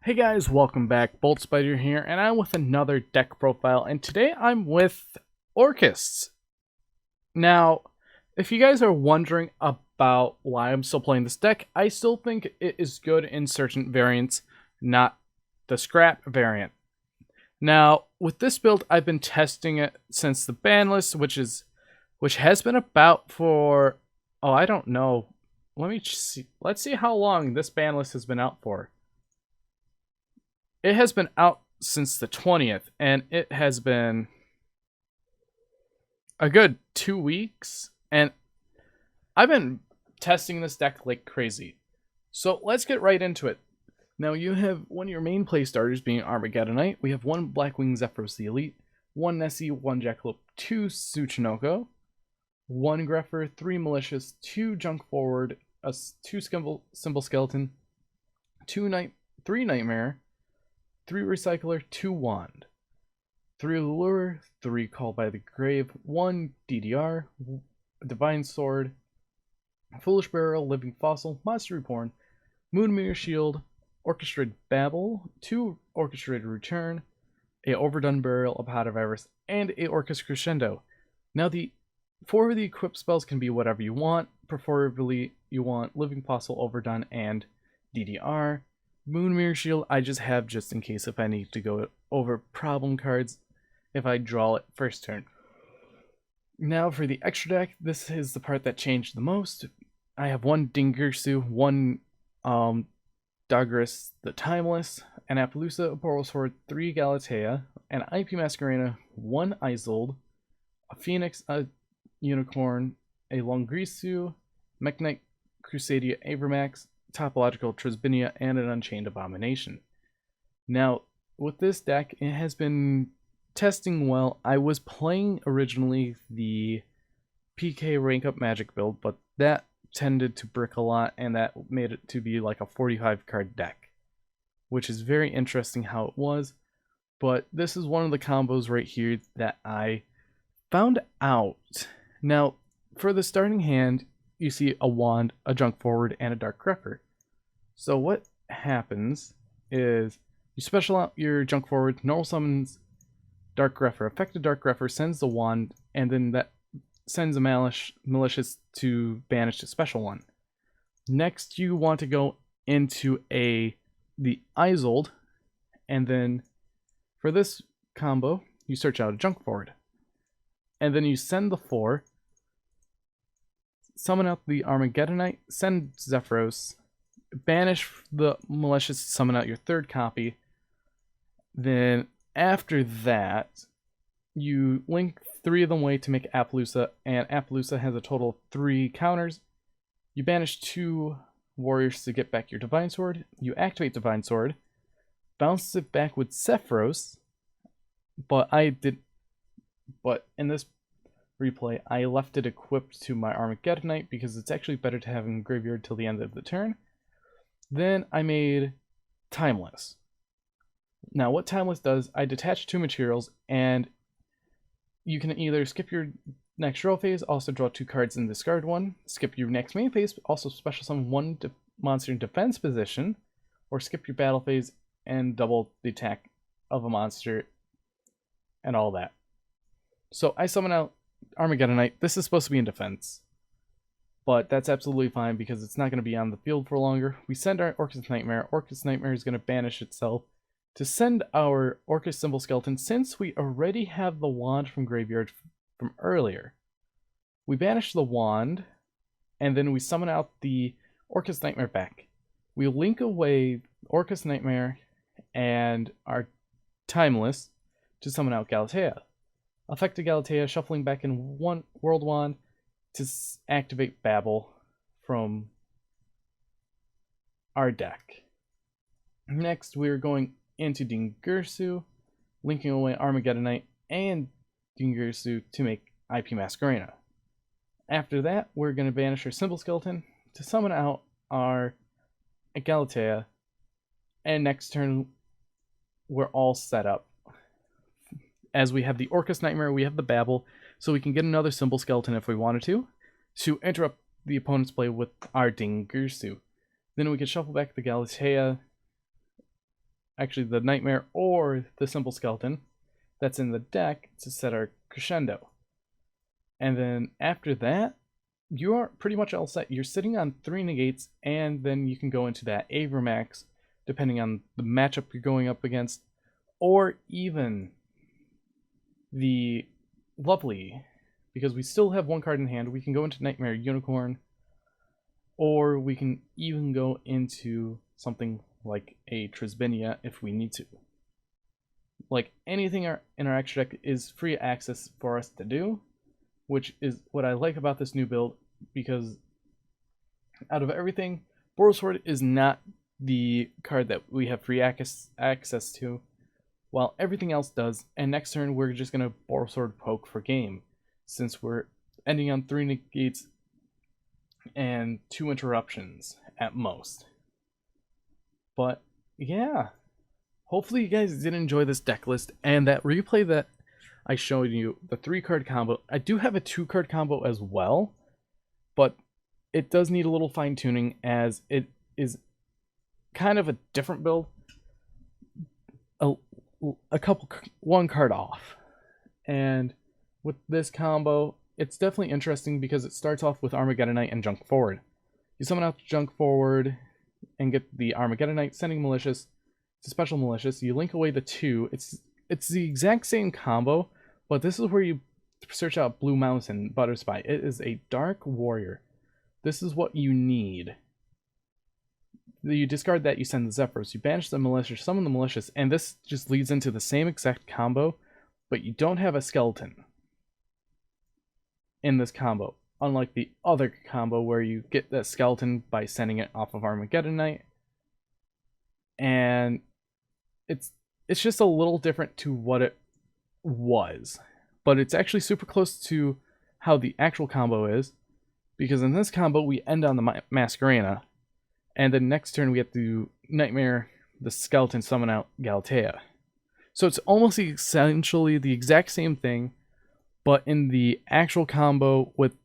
Hey guys, welcome back. Bolt Spider here, and I'm with another deck profile, and today I'm with Orcust. Now, if you guys are wondering about why I'm still playing this deck, I still think it is good in certain variants, not the scrap variant. Now, with this build, I've been testing it since the ban list, which has been about for I don't know. Let's see how long this ban list has been out for. It has been out since the 20th, and it has been a good 2 weeks, and I've been testing this deck like crazy. So let's get right into it. Now you have one of your main play starters being Armageddonite. We have one Blackwing Zephyros the Elite, one Nessie, one Jackalope, two Tsuchinoko, one Greffer, three Malicious, two Junk Forward, two Symbol Skeleton, three Nightmare, 3 Recycler, 2 Wand, 3 Lure, 3 Call by the Grave, 1 DDR, Divine Sword, Foolish Burial, Living Fossil, Monster Reborn, Moonmirror Shield, Orchestrated Babble, 2 Orchestrated Return, a Overdone Burial, a Pot of Virus, and a Orcust Crescendo. Now, four of the equipped spells can be whatever you want. Preferably, you want Living Fossil, Overdone, and DDR. Moonmirror Shield I just have just in case if I need to go over problem cards if I draw it first turn. Now for the extra deck, this is the part that changed the most. I have one Dingirsu, one Dagris the Timeless, an Appaloosa, a Portal Sword, 3 Galatea, an IP Masquerena, 1 Isolde, a Phoenix, a Unicorn, a Longrisu, Mekk-Knight, Crusadia Avermax, Topological Trisbinia, and an Unchained Abomination. Now, with this deck, it has been testing well. I was playing originally the PK Rank Up Magic build, but that tended to brick a lot, and that made it to be like a 45 card deck, which is very interesting how it was. But this is one of the combos right here that I found out. Now, for the starting hand, you see a Wand, a Junk Forward, and a Dark Greffer. So what happens is you special out your Junk Forward, normal summons Dark Greffer. Affected Dark Greffer sends the Wand, and then that sends a Malicious to banish the special one. Next, you want to go into the Isolde, and then for this combo, you search out a Junk Forward. And then you send the 4, summon out the Armageddonite, send Zephyros, banish the Malicious, summon out your third copy. Then after that, you link 3 of them away to make Appaloosa, and Appaloosa has a total of 3 counters. You banish 2 warriors to get back your Divine Sword. You activate Divine Sword, bounce it back with Zephyros, but in this replay, I left it equipped to my Armageddonite because it's actually better to have in graveyard till the end of the turn. Then I made Timeless. Now what Timeless does, I detach 2 materials, and you can either skip your next draw phase, also draw 2 cards and discard 1, skip your next main phase, also special summon 1 monster in defense position, or skip your battle phase and double the attack of a monster and all that. So I summon out Armageddonite. This is supposed to be in defense, but that's absolutely fine because it's not going to be on the field for longer. We send our Orcust Nightmare. Orcust Nightmare is going to banish itself to send our Orcust Symbol Skeleton, since we already have the Wand from graveyard from earlier. We banish the Wand, and then we summon out the Orcust Nightmare back. We link away Orcust Nightmare and our Timeless to summon out Galatea. Affected Galatea, shuffling back in 1 World Wand to activate Babble from our deck. Next, we're going into Dingirsu, linking away Armageddonite and Dingirsu to make IP Masquerena. After that, we're going to banish our Symbol Skeleton to summon out our Galatea, and next turn, we're all set up. As we have the Orcust Nightmare, we have the Babble, so we can get another Symbol Skeleton if we wanted to interrupt the opponent's play with our Dingirsu. Then we can shuffle back the Galatea, actually the Nightmare or the Simple Skeleton that's in the deck to set our crescendo. And then after that, you are pretty much all set. You're sitting on 3 negates, and then you can go into that Avermax, depending on the matchup you're going up against, or even the Lovely, because we still have 1 card in hand. We can go into Nightmare Unicorn, or we can even go into something like a Trisbinia if we need to. Like, anything in our extra deck is free access for us to do, which is what I like about this new build, because out of everything, Borosword is not the card that we have free access to, while everything else does, and next turn we're just going to Borosword poke for game, since we're ending on 3 negates and 2 interruptions at most. But yeah, hopefully you guys did enjoy this deck list, and that replay that I showed you, the 3-card combo. I do have a 2-card combo as well, but it does need a little fine-tuning, as it is kind of a different build. A couple 1 card off. And with this combo, it's definitely interesting because it starts off with Armageddonite and Junk Forward. You summon out Junk Forward and get the Armageddonite, sending Malicious to Special Malicious. You link away the 2. It's the exact same combo, but this is where you search out Blue Mountain Butterspy. It is a Dark Warrior. This is what you need. You discard that, you send the Zephyros, you banish the Malicious, summon the Malicious, and this just leads into the same exact combo, but you don't have a skeleton in this combo, unlike the other combo where you get that skeleton by sending it off of Armageddonite. And it's just a little different to what it was, but it's actually super close to how the actual combo is, because in this combo we end on the Masquerena, and then next turn we have to Nightmare the skeleton, summon out Galatea. So it's almost essentially the exact same thing, but in the actual combo with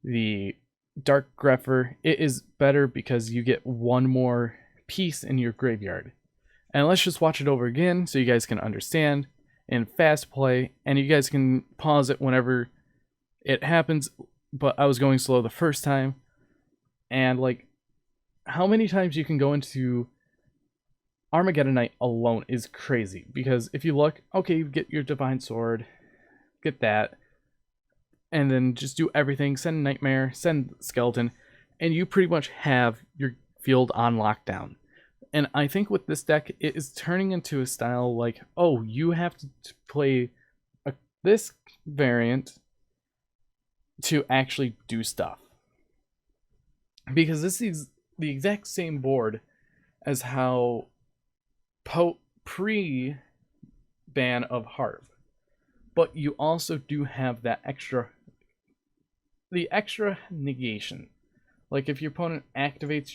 the Dark Grepher, it is better because you get 1 more piece in your graveyard. And let's just watch it over again so you guys can understand in fast play, and you guys can pause it whenever it happens, but I was going slow the first time. And like, how many times you can go into Armageddonite alone is crazy, because if you look, okay, you get your Divine Sword, get that, and then just do everything, send Nightmare, send Skeleton, and you pretty much have your field on lockdown. And I think with this deck, it is turning into a style like, oh, you have to play this variant to actually do stuff. Because this is the exact same board as how pre-ban of Harp. But you also do have that extra negation. Like if your opponent activates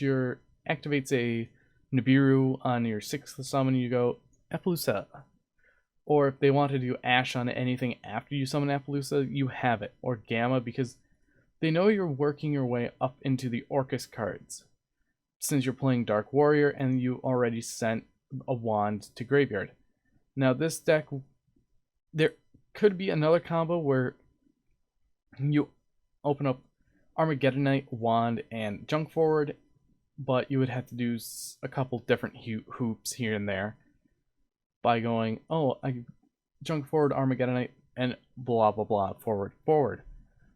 a Nibiru on your 6th summon, you go Appaloosa. Or if they want to do Ash on anything after you summon Appaloosa, you have it. Or Gamma, because they know you're working your way up into the Orcust cards, since you're playing Dark Warrior and you already sent a wand to graveyard. Now this deck, there could be another combo where you open up Armageddonite, Wand, and Junk Forward, but you would have to do a couple different hoops here and there by going, oh, I Junk Forward, Armageddonite, and blah blah blah, forward.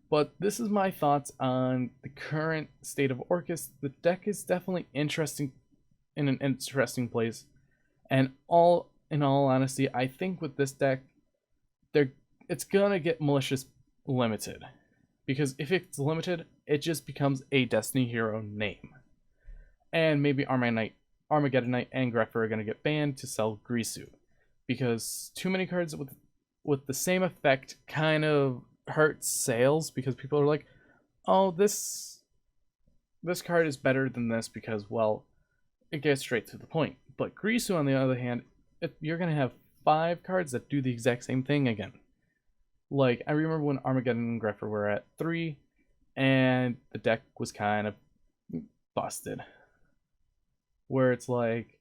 But this is my thoughts on the current state of Orcust. The deck is definitely interesting, in an interesting place, and in all honesty, I think with this deck, it's gonna get Malicious limited, because if it's limited, it just becomes a Destiny hero name, and maybe Armageddonite and Grepher are gonna get banned to sell Grisu, because too many cards with the same effect kind of hurts sales, because people are like, oh, this card is better than this because, well, it gets straight to the point. But Grisu, on the other hand, you're going to have 5 cards that do the exact same thing again. Like, I remember when Armageddon and Grepher were at 3, and the deck was kind of busted. Where it's like,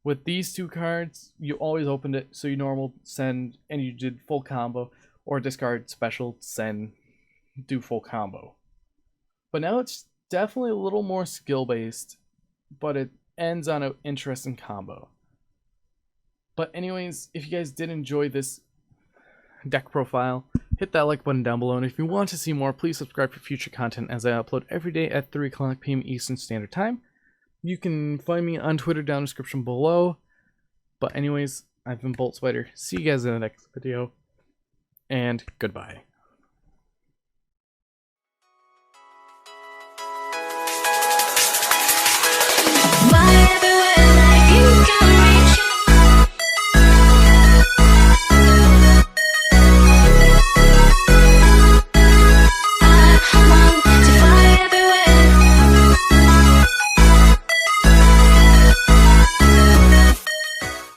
With these two cards, you always opened it, so you normal, send, and you did full combo, or discard special, send, do full combo. But now it's definitely a little more skill based, but it ends on an interesting combo. But anyways, if you guys did enjoy this deck profile, hit that like button down below, and if you want to see more, please subscribe for future content as I upload every day at 3 o'clock p.m. Eastern Standard Time. You can find me on Twitter down in the description below. But anyways, I've been Bolt Spider. See you guys in the next video, and goodbye.